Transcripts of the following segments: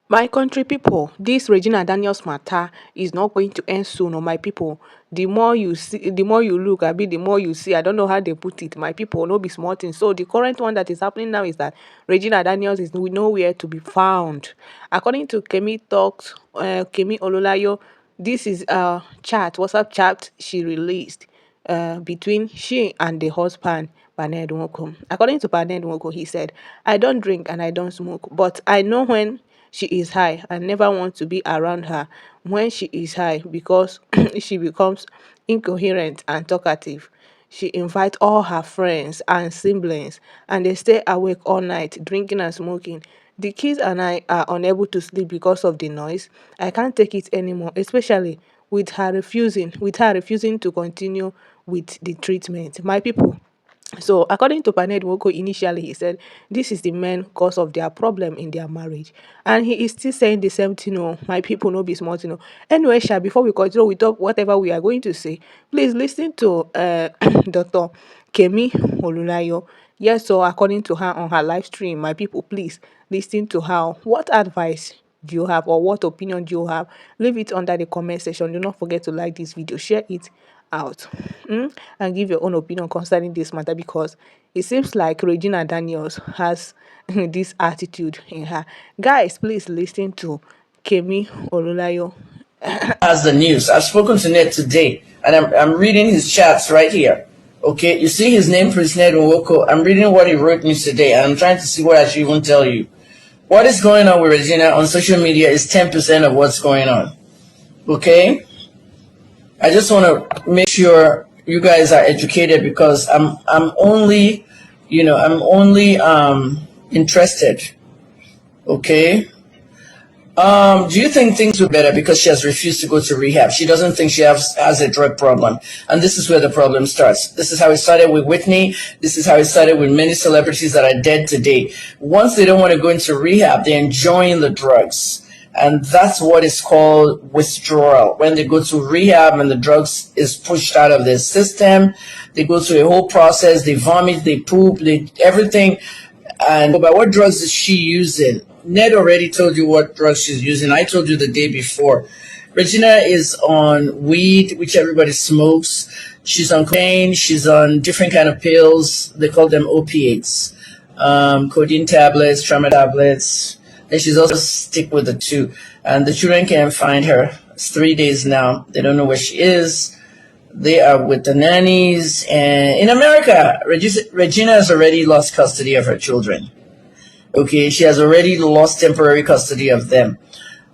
My country people, this Regina Daniels matter is not going to end soon. Oh, my people, the more you see, the more you look, the more you see. I don't know how they put it. My people, no be small thing. So the current one that is happening now is that Regina Daniels is nowhere to be found. According to Kemi Talks, Kemi Ololayo, this is a chat, WhatsApp chat she released between she and the husband, Ned Nwoko. According to Ned Nwoko, he said, I don't drink and I don't smoke, but I know when she is high. I never want to be around her when she is high because she becomes incoherent and talkative. She invites all her friends and siblings, and they stay awake all night drinking and smoking. The kids and I are unable to sleep because of the noise. I can't take it anymore, especially with her refusing to continue with the treatment. My people, so, according to Paned Woko, initially he said this is the main cause of their problem in their marriage, and he is still saying the same thing. Oh, my people, no be smart, Anyway, Sha, before we continue with whatever we are going to say, please listen to Dr. Kemi Olulayo. Yes, so according to her on her live stream, my people, please listen to her. What advice do you have, or what opinion do you have? Leave it under the comment section. Do not forget to like this video, share it out, and give your own opinion concerning this matter, because it seems like Regina Daniels has this attitude in her. Guys, please listen to Kemi Olulayo. Has the news. I've spoken to Ned today, and I'm reading his chats right here. Okay, you see his name, Prince Ned Nwoko. I'm reading what he wrote me today, and I'm trying to see what I should even tell you. What is going on with Regina on social media is 10% of what's going on. Okay, I just want to make sure you guys are educated, because I'm only, I'm only interested. Okay. Do you think things will be better because she has refused to go to rehab? She doesn't think she has a drug problem. And this is where the problem starts. This is how it started with Whitney. This is how it started with many celebrities that are dead today. Once they don't want to go into rehab, they're enjoying the drugs. And that's what is called withdrawal. When they go to rehab and the drugs is pushed out of their system, they go through a whole process. They vomit, they poop, everything. And but what drugs is she using? Ned already told you what drugs she's using. I told you the day before. Regina is on weed, which everybody smokes. She's on cocaine. She's on different kind of pills. They call them opiates, codeine tablets, trauma tablets. And she's also stick with the two. And the children can't find her. It's 3 days now. They don't know where she is. They are with the nannies. And in America, Regina has already lost custody of her children. Okay, she has already lost temporary custody of them.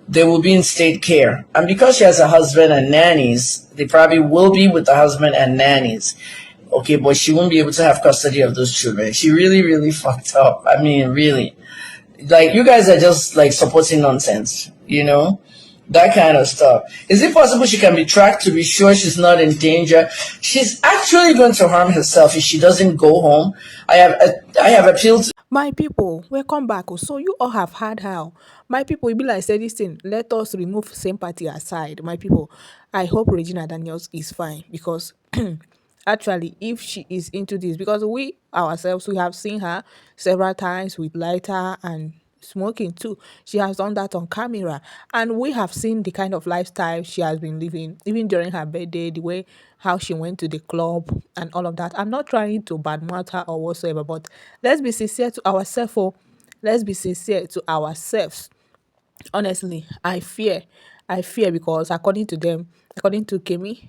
They will be in state care. And because she has a husband and nannies, they probably will be with the husband and nannies. Okay, but she won't be able to have custody of those children. She really, really fucked up. I mean, really. Like, you guys are just like supporting nonsense, that kind of stuff. Is it possible she can be tracked to be sure she's not in danger? She's actually going to harm herself if she doesn't go home. I have appealed to. My people, welcome back. Oh. So you all have heard how my people will be like say this thing. Let us remove sympathy aside. My people, I hope Regina Daniels is fine, because actually, if she is into this, because we ourselves we have seen her several times with lighter and smoking too. She has done that on camera, and we have seen the kind of lifestyle she has been living, even during her birthday, the way how she went to the club and all of that. I'm not trying to badmouth her or whatsoever, but let's be sincere to ourselves. Oh, let's be sincere to ourselves. Honestly, I fear because according to them, according to Kemi,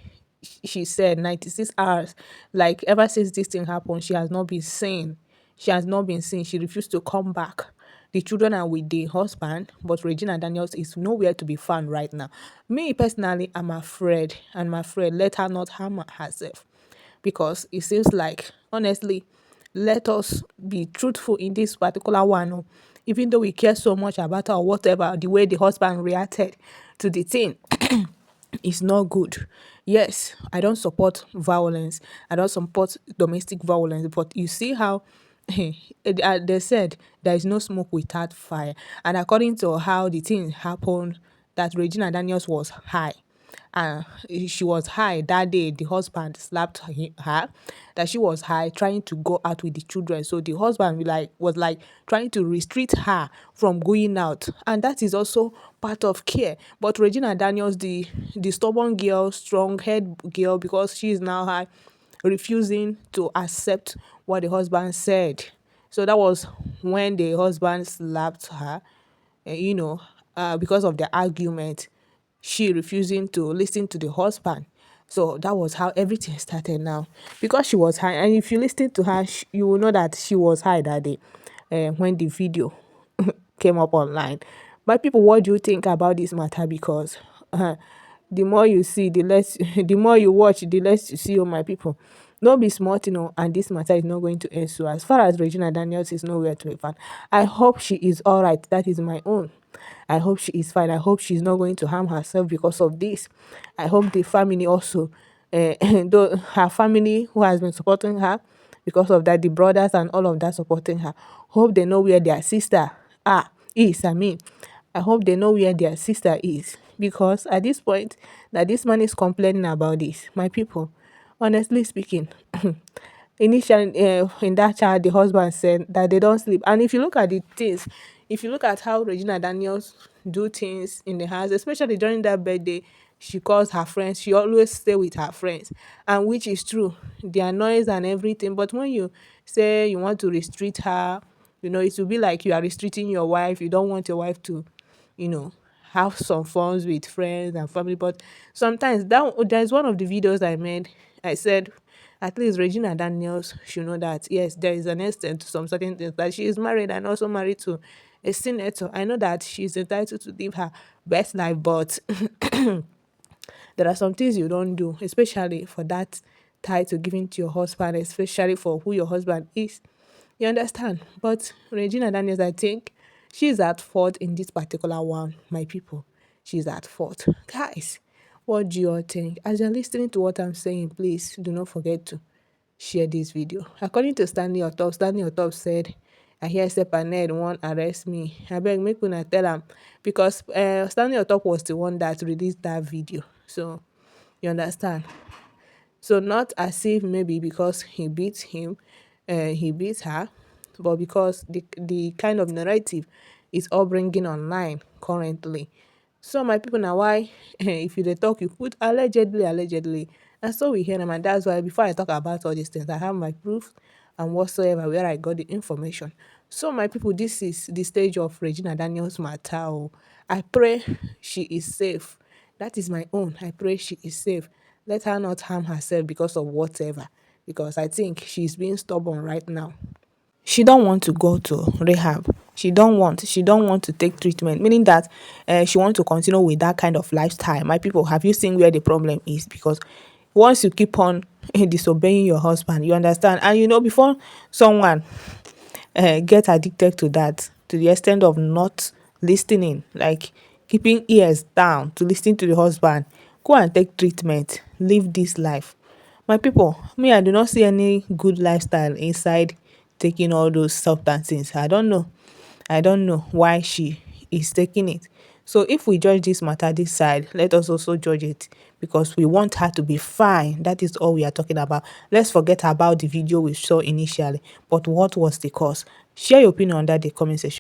she said 96 hours, like ever since this thing happened, she has not been seen. She has not been seen. She refused to come back. The children are with the husband, but Regina Daniels is nowhere to be found right now. Me personally, I'm afraid. I'm afraid. Let her not harm herself, because it seems like, honestly, let us be truthful in this particular one. Oh. Even though we care so much about her or whatever, the way the husband reacted to the thing is not good. Yes, I don't support violence. I don't support domestic violence. But you see how they said there is no smoke without fire. And according to how the thing happened, that Regina Daniels was high. uh, she was high that day. The husband slapped her, that she was high trying to go out with the children. So the husband was like trying to restrict her from going out, and that is also part of care. But Regina Daniels, the stubborn girl, strong head girl, because she is now high, refusing to accept what the husband said. So that was when the husband slapped her, you know, because of the argument, she refusing to listen to the husband. So that was how everything started now. Because she was high, and if you listen to her, you will know that she was high that day when the video came up online. But people, what do you think about this matter? Because the more you see, the less, the more you watch, the less you see. Oh, my people, don't be smart, and this matter is not going to end. So, as far as Regina Daniels is nowhere to be found, I hope she is all right. That is my own. I hope she is fine. I hope she's not going to harm herself because of this. I hope the family also, though her family who has been supporting her because of that, the brothers and all of that supporting her, hope they know where their sister is. I hope they know where their sister is, because at this point that this man is complaining about this, my people, honestly speaking, initially in that child, the husband said that they don't sleep. And if you look at the things, if you look at how Regina Daniels do things in the house, especially during that birthday, she calls her friends, she always stay with her friends, and which is true, their noise and everything. But when you say you want to restrict her, it will be like you are restricting your wife. You don't want your wife to, you know have some fun with friends and family. But sometimes there's one of the videos I made, I said at least Regina Daniels should know that yes, there is an extent to some certain things, that she is married and also married to a senator. I know that she's entitled to live her best life, but there are some things you don't do, especially for that title given to your husband, especially for who your husband is. You understand? But Regina Daniels, I think she's at fault in this particular one, my people. She's at fault. Guys, what do you all think? As you're listening to what I'm saying, please do not forget to share this video. According to Stanley Otop said, I hear Step and Ned won't arrest me. I beg, make una tell him, because Stanley Otop was the one that released that video. So, you understand? So not as if maybe because he beats him, he beats her, but because the kind of narrative is all bringing online currently. So my people, now why if you dey talk, you put allegedly, and so we hear them, and that's why before I talk about all these things, I have my proof and whatsoever where I got the information. So my people, this is the stage of Regina Daniels matter. Oh. I pray she is safe. That is my own. I pray she is safe. Let her not harm herself because of whatever. Because I think she's being stubborn right now. She don't want to go to rehab. She don't want to take treatment, meaning that she want to continue with that kind of lifestyle. My people, have you seen where the problem is? Because once you keep on disobeying your husband, you understand, and before someone get addicted to that, to the extent of not listening, like keeping ears down to listen to the husband, go and take treatment, live this life. My people, me, I do not see any good lifestyle inside taking all those substances. I don't know why she is taking it. So if we judge this matter this side, let us also judge it, because we want her to be fine. That is all we are talking about. Let's forget about the video we saw initially. But what was the cause? Share your opinion under the comment section.